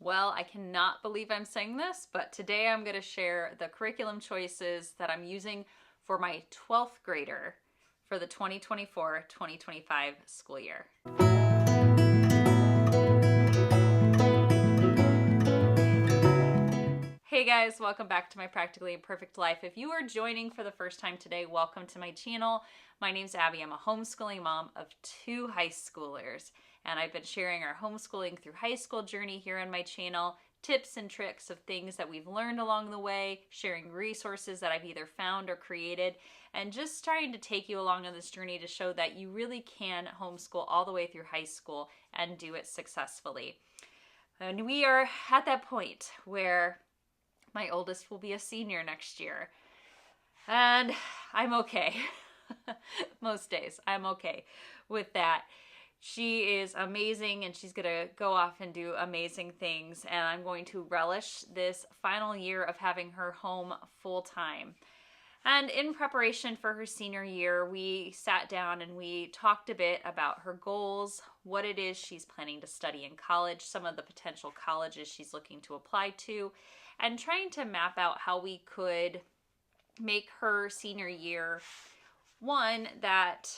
Well, I cannot believe I'm saying this, but today I'm going to share the curriculum choices that I'm using for my 12th grader for the 2024-2025 school year. Hey guys, welcome back to my Practically Imperfect Life. If you are joining for the first time today, welcome to my channel. My name's Abby. I'm a homeschooling mom of 2 high schoolers, and I've been sharing our homeschooling through high school journey here on my channel, tips and tricks of things that we've learned along the way, sharing resources that I've either found or created, and just trying to take you along on this journey to show that you really can homeschool all the way through high school and do it successfully. And we are at that point where my oldest will be a senior next year, and I'm okay. Most days I'm okay with that. She is amazing and she's gonna go off and do amazing things, and I'm going to relish this final year of having her home full time. And in preparation for her senior year, we sat down and we talked a bit about her goals, what it is she's planning to study in college, some of the potential colleges she's looking to apply to, and trying to map out how we could make her senior year one that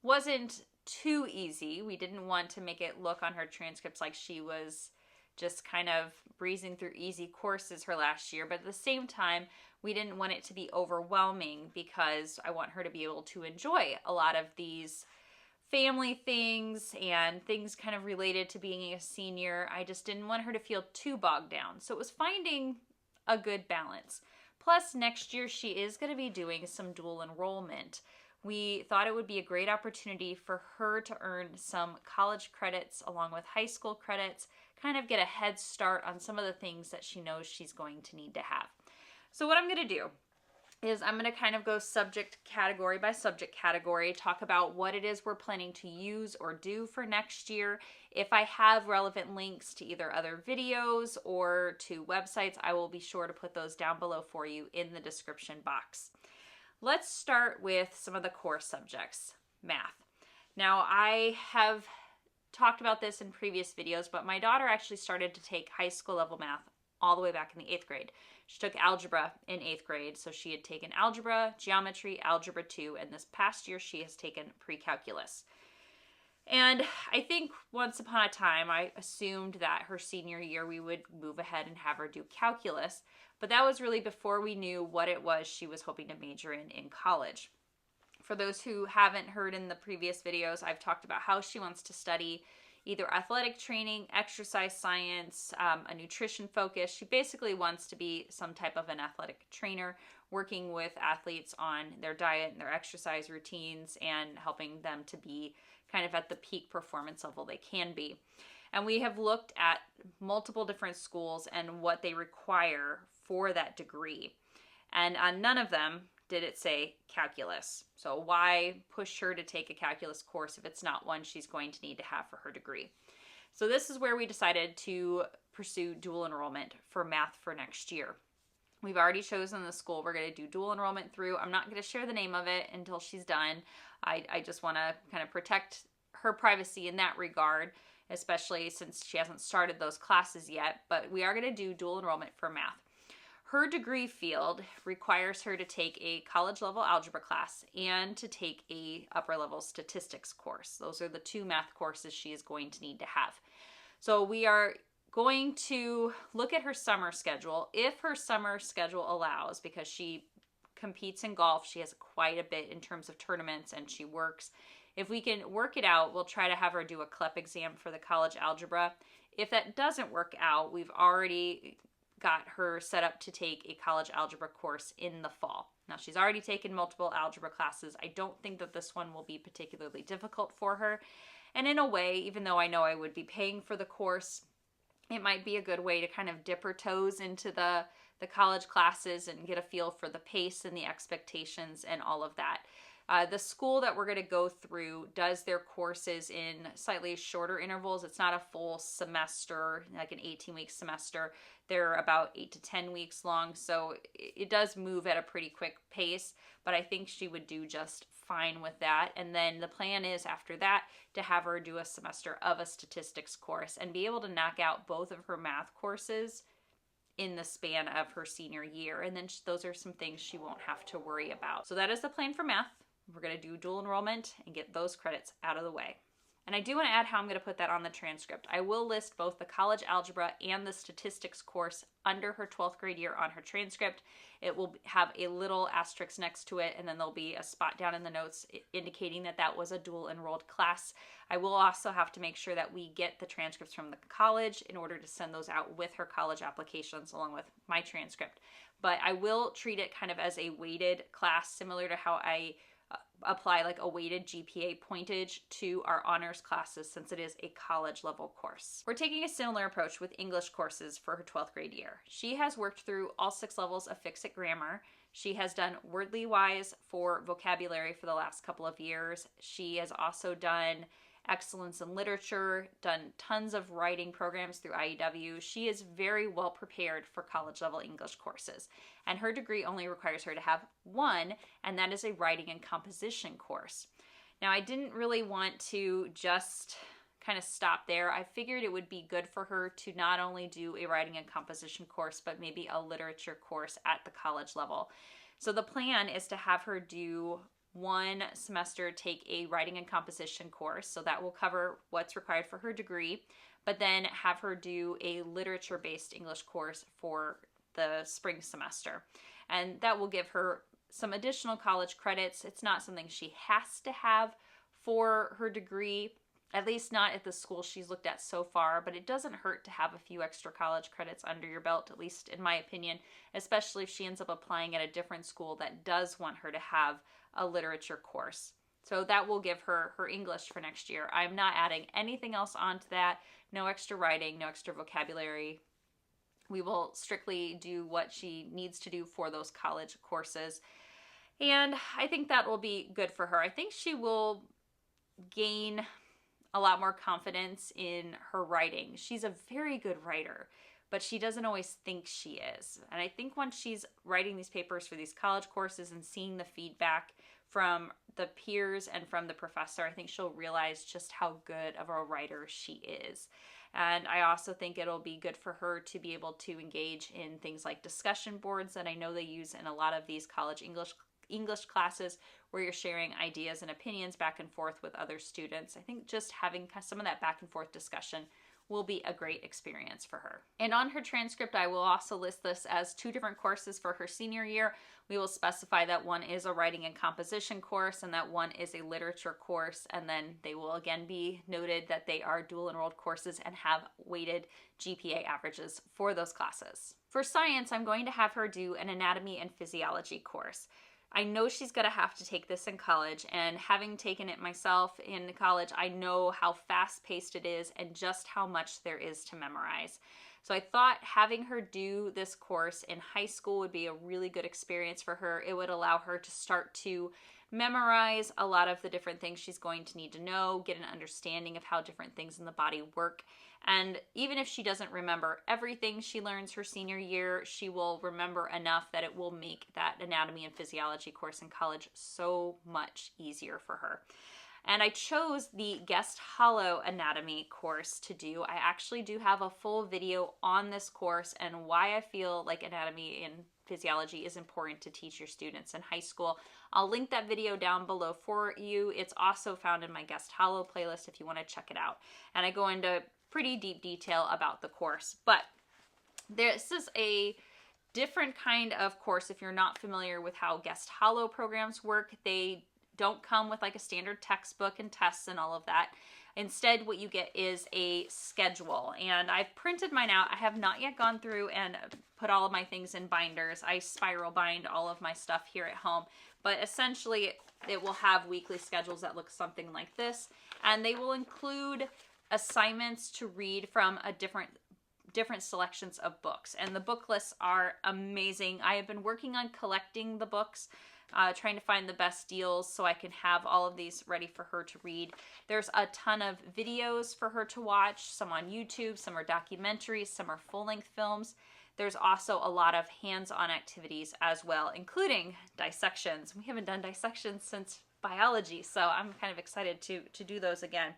wasn't too easy. We didn't want to make it look on her transcripts like she was just kind of breezing through easy courses her last year, but at the same time, we didn't want it to be overwhelming because I want her to be able to enjoy a lot of these family things and things kind of related to being a senior. I just didn't want her to feel too bogged down. So it was finding a good balance. Plus, next year she is going to be doing some dual enrollment. We thought it would be a great opportunity for her to earn some college credits along with high school credits, kind of get a head start on some of the things that she knows she's going to need to have. So what I'm going to do is I'm going to kind of go subject category by subject category, talk about what it is we're planning to use or do for next year. If I have relevant links to either other videos or to websites, I will be sure to put those down below for you in the description box. Let's start with some of the core subjects. Math. Now, I have talked about this in previous videos, but my daughter actually started to take high school level math all the way back in the 8th grade. She took algebra in 8th grade, so she had taken algebra, geometry, algebra 2, and this past year she has taken pre-calculus. And I think once upon a time I assumed that her senior year we would move ahead and have her do calculus, but that was really before we knew what it was she was hoping to major in college. For those who haven't heard in the previous videos, I've talked about how she wants to study either athletic training, exercise science, a nutrition focus. She basically wants to be some type of an athletic trainer, working with athletes on their diet and their exercise routines and helping them to be kind of at the peak performance level they can be. And we have looked at multiple different schools and what they require for that degree. And on none of them did it say calculus. So why push her to take a calculus course if it's not one she's going to need to have for her degree? So this is where we decided to pursue dual enrollment for math for next year. We've already chosen the school we're going to do dual enrollment through. I'm not going to share the name of it until she's done. I just want to kind of protect her privacy in that regard, especially since she hasn't started those classes yet. But we are going to do dual enrollment for math. Her degree field requires her to take a college level algebra class and to take a upper level statistics course. Those are the 2 math courses she is going to need to have. So we are going to look at her summer schedule. If her summer schedule allows, because she competes in golf, she has quite a bit in terms of tournaments and she works. If we can work it out, we'll try to have her do a CLEP exam for the college algebra. If that doesn't work out, we've already got her set up to take a college algebra course in the fall. Now, she's already taken multiple algebra classes. I don't think that this one will be particularly difficult for her. And in a way, even though I know I would be paying for the course, it might be a good way to kind of dip her toes into the college classes and get a feel for the pace and the expectations and all of that. The school that we're going to go through does their courses in slightly shorter intervals. It's not a full semester, like an 18-week semester. They're about 8 to 10 weeks long, so it does move at a pretty quick pace, but I think she would do just fine with that. And then the plan is after that to have her do a semester of a statistics course and be able to knock out both of her math courses in the span of her senior year. And then those are some things she won't have to worry about. So that is the plan for math. We're going to do dual enrollment and get those credits out of the way. And I do want to add how I'm going to put that on the transcript. I will list both the college algebra and the statistics course under her 12th grade year on her transcript. It will have a little asterisk next to it, and then there'll be a spot down in the notes indicating that that was a dual enrolled class. I will also have to make sure that we get the transcripts from the college in order to send those out with her college applications along with my transcript. But I will treat it kind of as a weighted class, similar to how I apply like a weighted GPA pointage to our honors classes, since it is a college level course. We're taking a similar approach with English courses for her 12th grade year. She has worked through all 6 levels of Fix-It Grammar. She has done Wordly Wise for vocabulary for the last couple of years. She has also done Excellence in Literature, done tons of writing programs through IEW. She is very well prepared for college level English courses, and her degree only requires her to have one, and that is a writing and composition course. Now, I didn't really want to just kind of stop there. I figured it would be good for her to not only do a writing and composition course, but maybe a literature course at the college level. So the plan is to have her do one semester take a writing and composition course, so that will cover what's required for her degree, but then have her do a literature-based English course for the spring semester. And that will give her some additional college credits. It's not something she has to have for her degree, at least not at the school she's looked at so far, but it doesn't hurt to have a few extra college credits under your belt, at least in my opinion, especially if she ends up applying at a different school that does want her to have a literature course. So that will give her her English for next year. I'm not adding anything else onto that. No extra writing, no extra vocabulary. We will strictly do what she needs to do for those college courses. And I think that will be good for her. I think she will gain a lot more confidence in her writing. She's a very good writer, but she doesn't always think she is. And I think once she's writing these papers for these college courses and seeing the feedback from the peers and from the professor, I think she'll realize just how good of a writer she is. And I also think it'll be good for her to be able to engage in things like discussion boards that I know they use in a lot of these college English classes, where you're sharing ideas and opinions back and forth with other students. I think just having some of that back and forth discussion will be a great experience for her. And on her transcript, I will also list this as 2 different courses for her senior year. We will specify that one is a writing and composition course and that one is a literature course, and then they will again be noted that they are dual enrolled courses and have weighted GPA averages for those classes. For science, I'm going to have her do an anatomy and physiology course. I know she's going to have to take this in college, and having taken it myself in college, I know how fast-paced it is and just how much there is to memorize. So I thought having her do this course in high school would be a really good experience for her. It would allow her to start to memorize a lot of the different things she's going to need to know, get an understanding of how different things in the body work. And even if she doesn't remember everything she learns her senior year, she will remember enough that it will make that anatomy and physiology course in college so much easier for her. And I chose the Guest Hollow Anatomy course to do. I actually do have a full video on this course and why I feel like anatomy and physiology is important to teach your students in high school. I'll link that video down below for you. It's also found in my Guest Hollow playlist if you want to check it out. And I go into pretty deep detail about the course. But this is a different kind of course if you're not familiar with how Guest Hollow programs work. They don't come with like a standard textbook and tests and all of that. Instead, what you get is a schedule, and I've printed mine out. I have not yet gone through and put all of my things in binders. I spiral bind all of my stuff here at home, but essentially it will have weekly schedules that look something like this, and they will include assignments to read from a different selections of books, and the book lists are amazing. I have been working on collecting the books, trying to find the best deals so I can have all of these ready for her to read. There's a ton of videos for her to watch, some on YouTube, some are documentaries, some are full-length films. There's also a lot of hands-on activities as well, including dissections. We haven't done dissections since biology. So I'm kind of excited to do those again.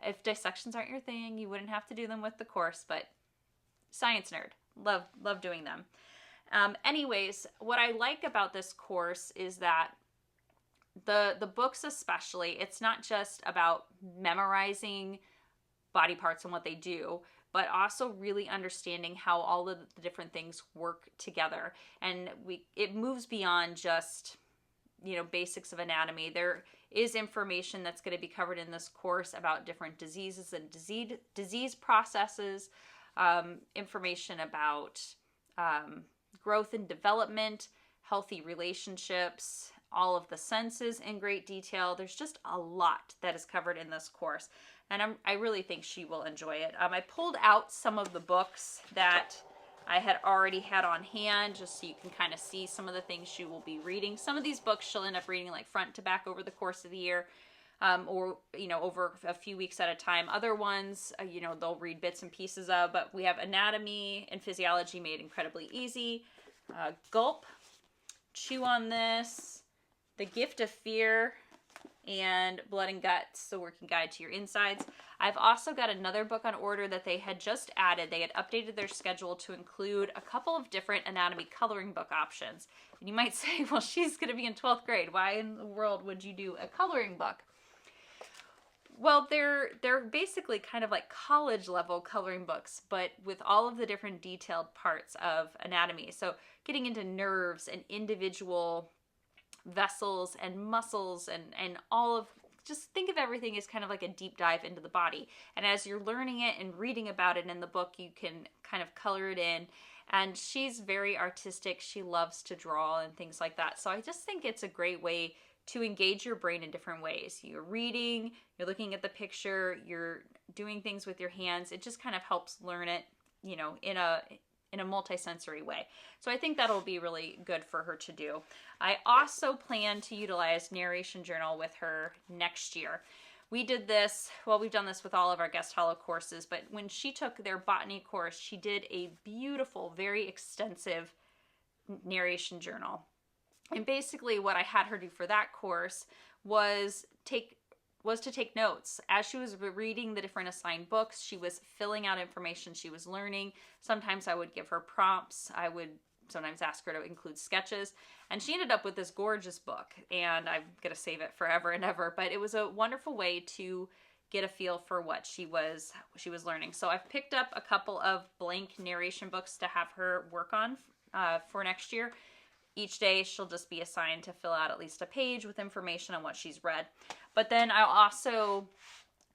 If dissections aren't your thing, you wouldn't have to do them with the course, but science nerd. Love doing them. Anyways, what I like about this course is that the books especially, it's not just about memorizing body parts and what they do, but also really understanding how all of the different things work together. And it moves beyond just, basics of anatomy. There is information that's going to be covered in this course about different diseases and disease processes, information about growth and development, healthy relationships, all of the senses in great detail. There's just a lot that is covered in this course, and I really think she will enjoy it. I pulled out some of the books that I had already had on hand, just so you can kind of see some of the things she will be reading. Some of these books she'll end up reading like front to back over the course of the year, or over a few weeks at a time. Other ones, they'll read bits and pieces of. But we have Anatomy and Physiology Made Incredibly Easy, Gulp, Chew on This, The Gift of Fear, and Blood and Guts, The Working Guide to Your Insides. I've also got another book on order that they had just added. They had updated their schedule to include a couple of different anatomy coloring book options. And you might say, well, she's going to be in 12th grade. Why in the world would you do a coloring book? Well, they're basically kind of like college level coloring books, but with all of the different detailed parts of anatomy. So getting into nerves and individual vessels and muscles and all of, just think of everything as kind of like a deep dive into the body. And as you're learning it and reading about it in the book, you can kind of color it in. And she's very artistic. She loves to draw and things like that. So I just think it's a great way to engage your brain in different ways. You're reading, you're looking at the picture, you're doing things with your hands. It just kind of helps learn it, in a multi-sensory way. So I think that'll be really good for her to do. I also plan to utilize Narration Journal with her next year. We did this, we've done this with all of our guest hollow courses, but when she took their botany course, she did a beautiful, very extensive narration journal. And basically what I had her do for that course was to take notes. As she was reading the different assigned books, she was filling out information she was learning. Sometimes I would give her prompts. I would sometimes ask her to include sketches. And she ended up with this gorgeous book. And I'm going to save it forever and ever. But it was a wonderful way to get a feel for what she was learning. So I've picked up a couple of blank narration books to have her work on for next year. Each day she'll just be assigned to fill out at least a page with information on what she's read. But then I'll also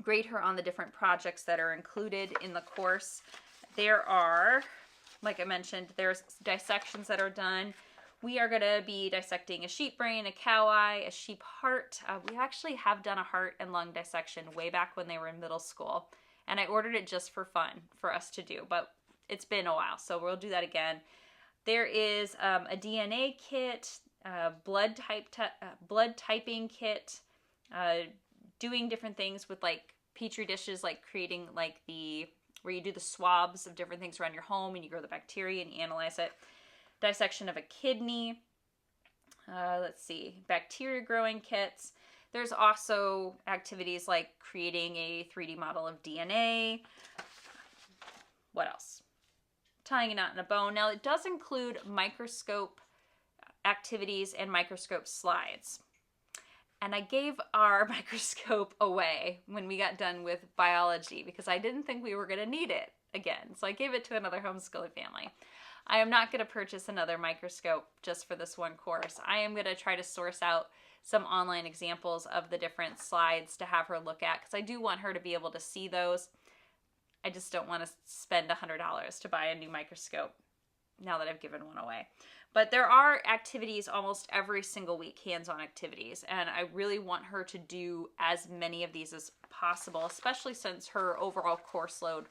grade her on the different projects that are included in the course. There are, like I mentioned, there's dissections that are done. We are going to be dissecting a sheep brain, a cow eye, a sheep heart. We actually have done a heart and lung dissection way back when they were in middle school. And I ordered it just for fun for us to do, but it's been a while, so we'll do that again. There is a DNA kit, blood typing kit, doing different things with like petri dishes, like creating like where you do the swabs of different things around your home and you grow the bacteria and you analyze it. Dissection of a kidney. Let's see, bacteria growing kits. There's also activities like creating a 3D model of DNA. What else? Tying a knot in a bone. Now it does include microscope activities and microscope slides. And I gave our microscope away when we got done with biology because I didn't think we were going to need it again. So I gave it to another homeschooling family. I am not going to purchase another microscope just for this one course. I am going to try to source out some online examples of the different slides to have her look at because I do want her to be able to see those. I just don't want to spend $100 to buy a new microscope now that I've given one away. But there are activities almost every single week, hands-on activities, and I really want her to do as many of these as possible, especially since her overall course load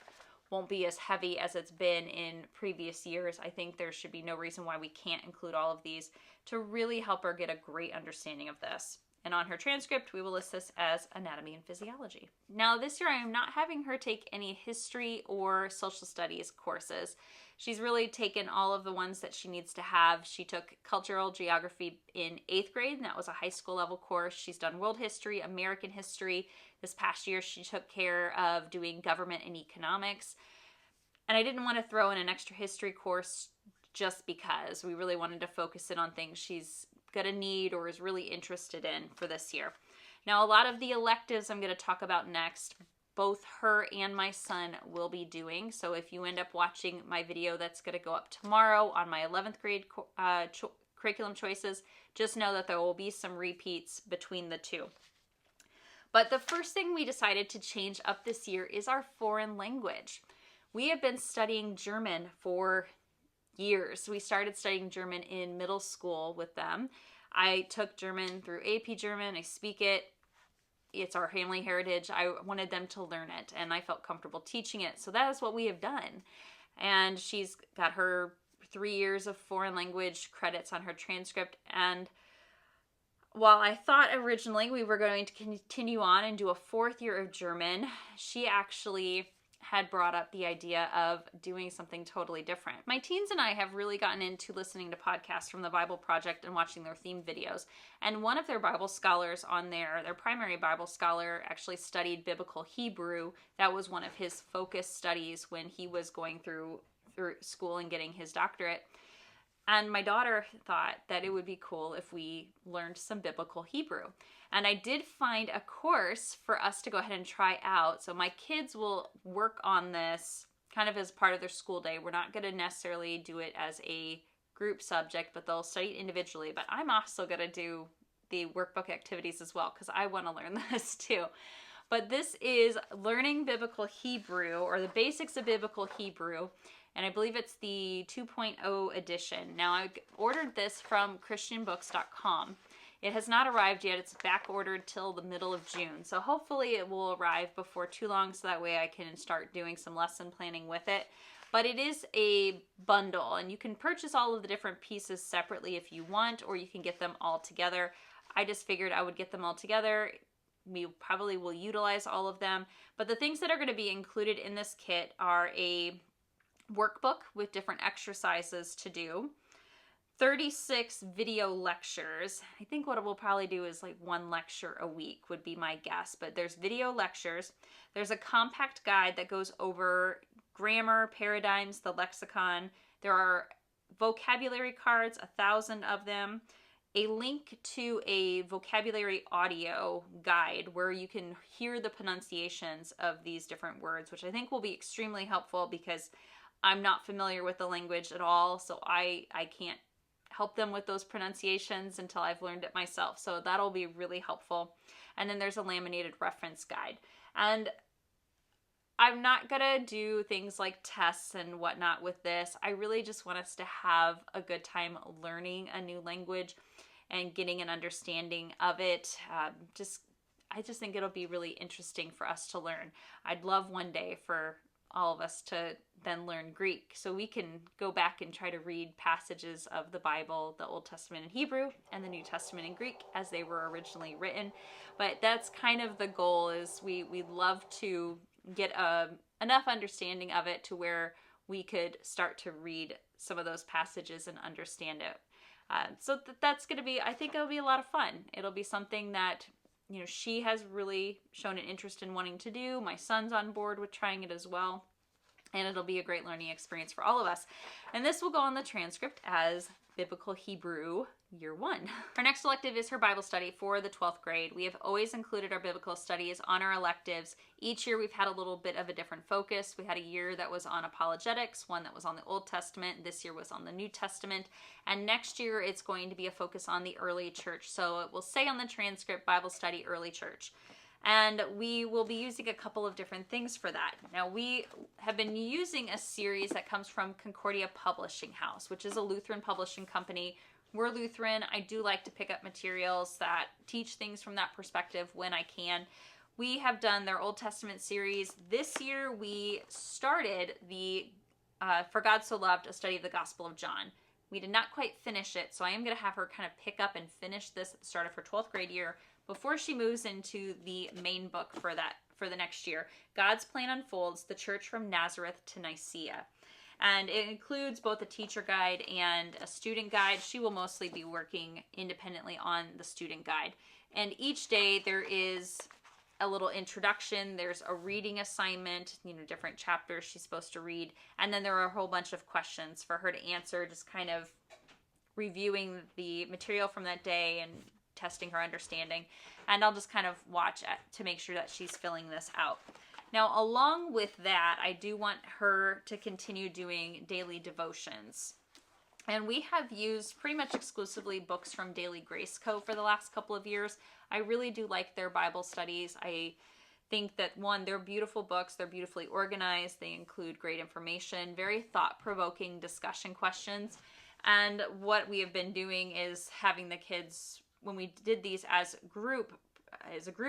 won't be as heavy as it's been in previous years. I think there should be no reason why we can't include all of these to really help her get a great understanding of this. And on her transcript, we will list this as anatomy and physiology. Now, this year I am not having her take any history or social studies courses. She's really taken all of the ones that she needs to have. She took cultural geography in 8th grade, and that was a high school level course. She's done world history, American history. This past year, she took care of doing government and economics. And I didn't want to throw in an extra history course just because. We really wanted to focus in on things she's going to need or is really interested in for this year. Now, a lot of the electives I'm going to talk about next, both her and my son will be doing. So if you end up watching my video that's going to go up tomorrow on my 11th grade curriculum choices, just know that there will be some repeats between the two. But the first thing we decided to change up this year is our foreign language. We have been studying German for years. We started studying German in middle school with them. I took German through AP German. I speak it. It's our family heritage. I wanted them to learn it, and I felt comfortable teaching it. So that is what we have done. And she's got her 3 years of foreign language credits on her transcript. And while I thought originally we were going to continue on and do a 4th year of German, she actually had brought up the idea of doing something totally different. My teens and I have really gotten into listening to podcasts from the Bible Project and watching their theme videos. And one of their Bible scholars on there, their primary Bible scholar, actually studied biblical Hebrew. That was one of his focus studies when he was going through school and getting his doctorate. And my daughter thought that it would be cool if we learned some biblical Hebrew. And I did find a course for us to go ahead and try out. So my kids will work on this kind of as part of their school day. We're not going to necessarily do it as a group subject, but they'll study it individually. But I'm also going to do the workbook activities as well because I want to learn this too. But this is learning biblical Hebrew, or the basics of biblical Hebrew. And I believe it's the 2.0 edition. Now, I ordered this from christianbooks.com. It has not arrived yet. It's back ordered till the middle of June. So hopefully it will arrive before too long so that way I can start doing some lesson planning with it. But it is a bundle, and you can purchase all of the different pieces separately if you want, or you can get them all together. I just figured I would get them all together. We probably will utilize all of them. But the things that are going to be included in this kit are a workbook with different exercises to do, 36 video lectures. I think what we'll probably do is like 1 lecture a week would be my guess, but there's video lectures. There's a compact guide that goes over grammar, paradigms, the lexicon. There are vocabulary cards, 1,000 of them, a link to a vocabulary audio guide where you can hear the pronunciations of these different words, which I think will be extremely helpful because I'm not familiar with the language at all, so I can't help them with those pronunciations until I've learned it myself. So that'll be really helpful. And then there's a laminated reference guide. And I'm not gonna do things like tests and whatnot with this. I really just want us to have a good time learning a new language and getting an understanding of it. I just think it'll be really interesting for us to learn. I'd love one day for all of us to then learn Greek so we can go back and try to read passages of the Bible, the Old Testament in Hebrew and the New Testament in Greek as they were originally written. But that's kind of the goal, is we'd love to get enough understanding of it to where we could start to read some of those passages and understand it. So that's going to be, I think it'll be a lot of fun. It'll be something that, you know, she has really shown an interest in wanting to do. My son's on board with trying it as well. And it'll be a great learning experience for all of us. And this will go on the transcript as Biblical Hebrew Year 1. Our next elective is her Bible study for the 12th grade. We have always included our biblical studies on our electives. Each year we've had a little bit of a different focus. We had a year that was on apologetics, one that was on the Old Testament. This year was on the New Testament. And next year it's going to be a focus on the early church. So it will say on the transcript, Bible study, early church. And we will be using a couple of different things for that. Now, we have been using a series that comes from Concordia Publishing House, which is a Lutheran publishing company. We're Lutheran. I do like to pick up materials that teach things from that perspective when I can. We have done their Old Testament series. This year, we started the For God So Loved, a study of the Gospel of John. We did not quite finish it, so I am going to have her kind of pick up and finish this at the start of her 12th grade year before she moves into the main book for the next year. God's Plan Unfolds: The Church from Nazareth to Nicaea. And it includes both a teacher guide and a student guide. She will mostly be working independently on the student guide. And each day there is a little introduction. There's a reading assignment, different chapters she's supposed to read. And then there are a whole bunch of questions for her to answer, just kind of reviewing the material from that day and testing her understanding. And I'll just kind of watch to make sure that she's filling this out. Now, along with that, I do want her to continue doing daily devotions. And we have used pretty much exclusively books from Daily Grace Co. for the last couple of years. I really do like their Bible studies. I think that, one, they're beautiful books. They're beautifully organized. They include great information, very thought-provoking discussion questions. And what we have been doing is having the kids, when we did these as a group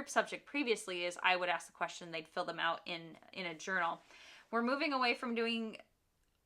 subject previously, is I would ask the question, they'd fill them out in a journal. We're moving away from doing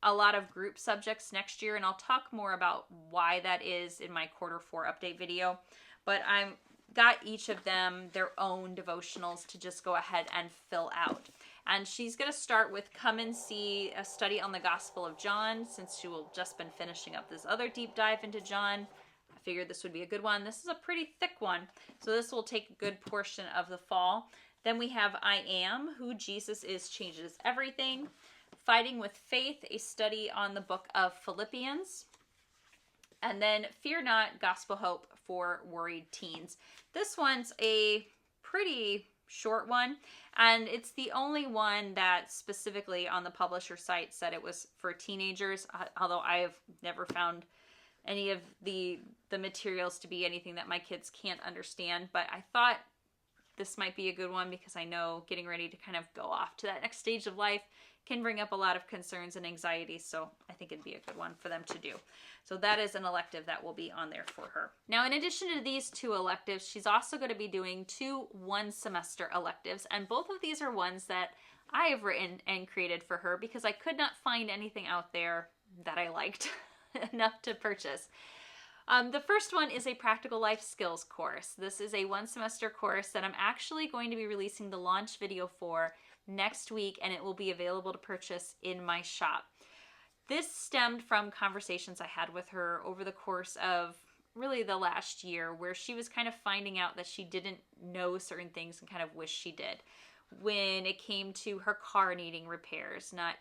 a lot of group subjects next year, and I'll talk more about why that is in my quarter 4 update video. But I've got each of them their own devotionals to just go ahead and fill out. And she's going to start with Come and See a Study on the Gospel of John, since she will just been finishing up this other deep dive into John. I figured this would be a good one. This is a pretty thick one, so this will take a good portion of the fall. Then we have I Am, Who Jesus Is Changes Everything. Fighting with Faith, a study on the book of Philippians. And then Fear Not, Gospel Hope for Worried Teens. This one's a pretty short one, and it's the only one that specifically on the publisher site said it was for teenagers, although I have never found any of the materials to be anything that my kids can't understand. But I thought this might be a good one because I know getting ready to kind of go off to that next stage of life can bring up a lot of concerns and anxiety, so I think it'd be a good one for them to do. So that is an elective that will be on there for her. Now, in addition to these 2 electives, she's also going to be doing 2 one-semester electives, and both of these are ones that I have written and created for her because I could not find anything out there that I liked enough to purchase. The first one is a practical life skills course. This is a one-semester course that I'm actually going to be releasing the launch video for next week, and it will be available to purchase in my shop. This stemmed from conversations I had with her over the course of really the last year, where she was kind of finding out that she didn't know certain things and kind of wished she did. When it came to her car needing repairs, not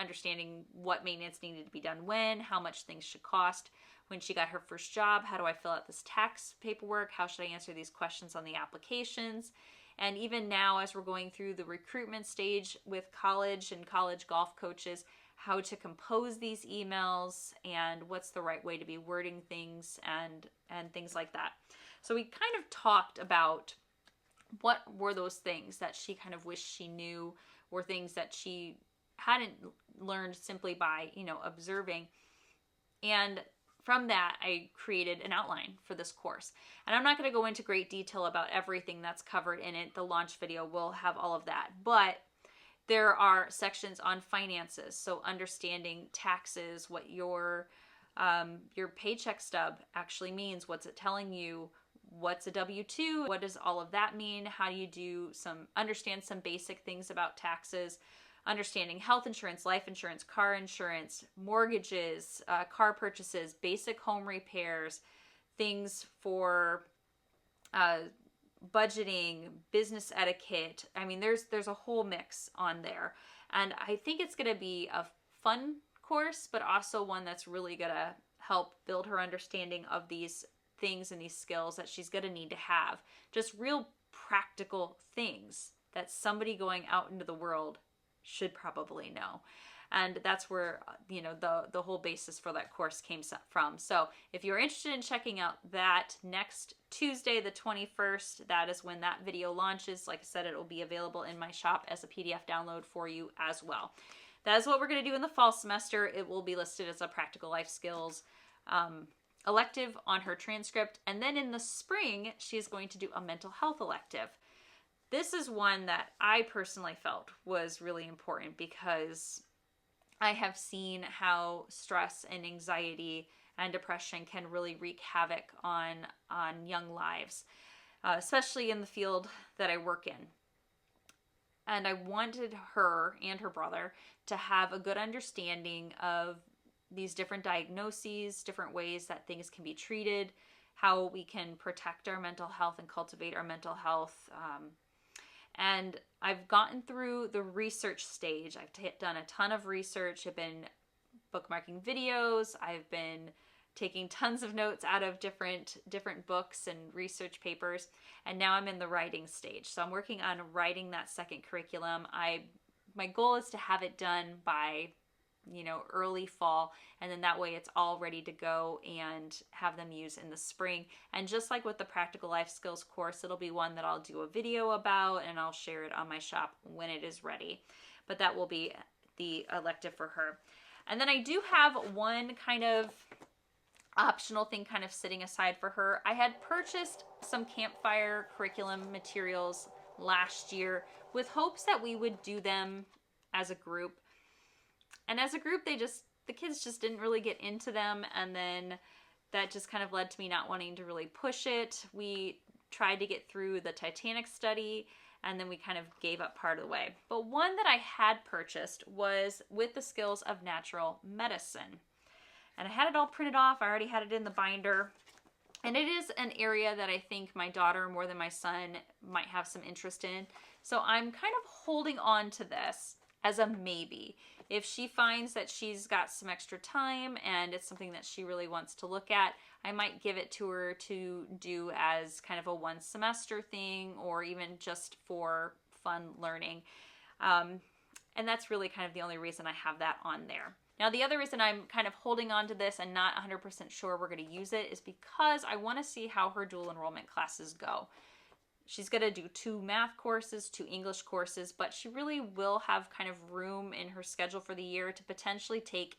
understanding what maintenance needed to be done when, how much things should cost. When she got her first job, how do I fill out this tax paperwork? How should I answer these questions on the applications? And even now, as we're going through the recruitment stage with college and college golf coaches, how to compose these emails and what's the right way to be wording things and things like that. So we kind of talked about what were those things that she kind of wished she knew, or things that she hadn't learned simply by, observing. And from that, I created an outline for this course. And I'm not going to go into great detail about everything that's covered in it. The launch video will have all of that. But there are sections on finances, so understanding taxes, what your paycheck stub actually means, what's it telling you, what's a W-2, what does all of that mean, how do you understand some basic things about taxes, understanding health insurance, life insurance, car insurance, mortgages, car purchases, basic home repairs, things for budgeting, business etiquette. I mean, there's a whole mix on there. And I think it's going to be a fun course, but also one that's really going to help build her understanding of these things and these skills that she's going to need to have. Just real practical things that somebody going out into the world should probably know. And that's where, the whole basis for that course came from. So if you're interested in checking out that, next Tuesday, the 21st, that is when that video launches. Like I said, it will be available in my shop as a PDF download for you as well. That is what we're going to do in the fall semester. It will be listed as a practical life skills elective on her transcript. And then in the spring, she's going to do a mental health elective. This is one that I personally felt was really important because I have seen how stress and anxiety and depression can really wreak havoc on young lives. especially in the field that I work in. And I wanted her and her brother to have a good understanding of these different diagnoses, different ways that things can be treated, how we can protect our mental health and cultivate our mental health. And I've gotten through the research stage. I've done a ton of research. I've been bookmarking videos. I've been taking tons of notes out of different books and research papers. And now I'm in the writing stage. So I'm working on writing that second curriculum. My goal is to have it done by, early fall, and then that way it's all ready to go and have them use in the spring. And just like with the practical life skills course, it'll be one that I'll do a video about, and I'll share it on my shop when it is ready. But that will be the elective for her. And then I do have one kind of optional thing kind of sitting aside for her. I had purchased some campfire curriculum materials last year with hopes that we would do them as a group. And as a group, the kids just didn't really get into them, and then that just kind of led to me not wanting to really push it. We tried to get through the Titanic study, and then we kind of gave up part of the way. But one that I had purchased was with the skills of natural medicine. And I had it all printed off. I already had it in the binder. And it is an area that I think my daughter, more than my son, might have some interest in. So I'm kind of holding on to this as a maybe. If she finds that she's got some extra time and it's something that she really wants to look at, I might give it to her to do as kind of a one semester thing, or even just for fun learning. And that's really kind of the only reason I have that on there. Now, the other reason I'm kind of holding on to this and not 100% sure we're going to use it is because I want to see how her dual enrollment classes go. She's going to do 2 math courses, 2 English courses, but she really will have kind of room in her schedule for the year to potentially take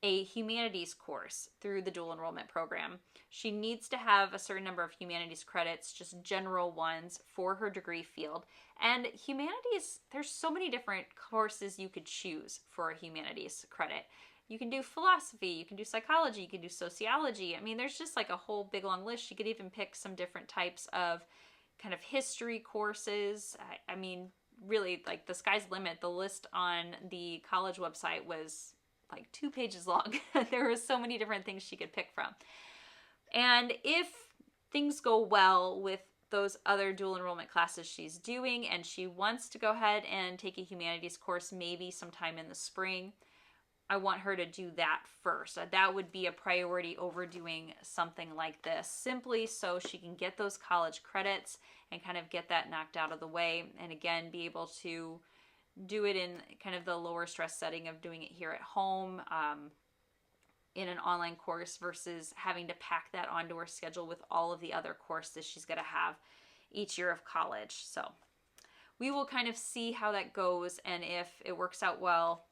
a humanities course through the dual enrollment program. She needs to have a certain number of humanities credits, just general ones, for her degree field. And humanities, there's so many different courses you could choose for a humanities credit. You can do philosophy, you can do psychology, you can do sociology. I mean, there's just like a whole big long list. You could even pick some different types of kind of history courses. I mean, really, like, the sky's the limit. The list on the college website was like 2 pages long. There were so many different things she could pick from. And if things go well with those other dual enrollment classes she's doing, and she wants to go ahead and take a humanities course maybe sometime in the spring, I want her to do that first. That would be a priority over doing something like this, simply so she can get those college credits and kind of get that knocked out of the way. And again, be able to do it in kind of the lower stress setting of doing it here at home in an online course versus having to pack that onto her schedule with all of the other courses she's going to have each year of college. So we will kind of see how that goes, and if it works out well,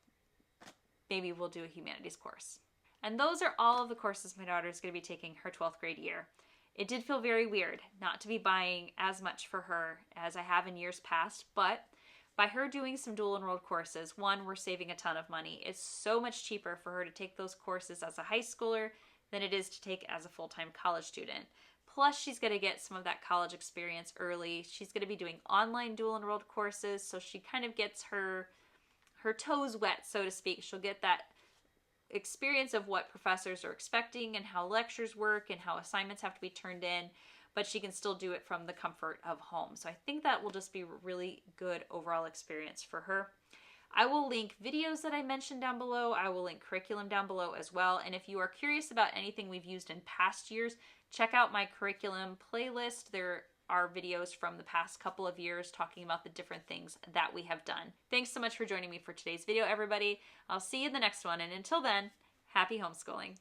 maybe we'll do a humanities course. And those are all of the courses my daughter is going to be taking her 12th grade year. It did feel very weird not to be buying as much for her as I have in years past, but by her doing some dual enrolled courses, one, we're saving a ton of money. It's so much cheaper for her to take those courses as a high schooler than it is to take as a full-time college student. Plus, she's going to get some of that college experience early. She's going to be doing online dual enrolled courses, so she kind of gets her toes wet, so to speak. She'll get that experience of what professors are expecting and how lectures work and how assignments have to be turned in, but she can still do it from the comfort of home. So I think that will just be a really good overall experience for her. I will link videos that I mentioned down below. I will link curriculum down below as well. And if you are curious about anything we've used in past years, check out my curriculum playlist. There are videos from the past couple of years talking about the different things that we have done. Thanks so much for joining me for today's video, everybody. I'll see you in the next one. And until then, happy homeschooling.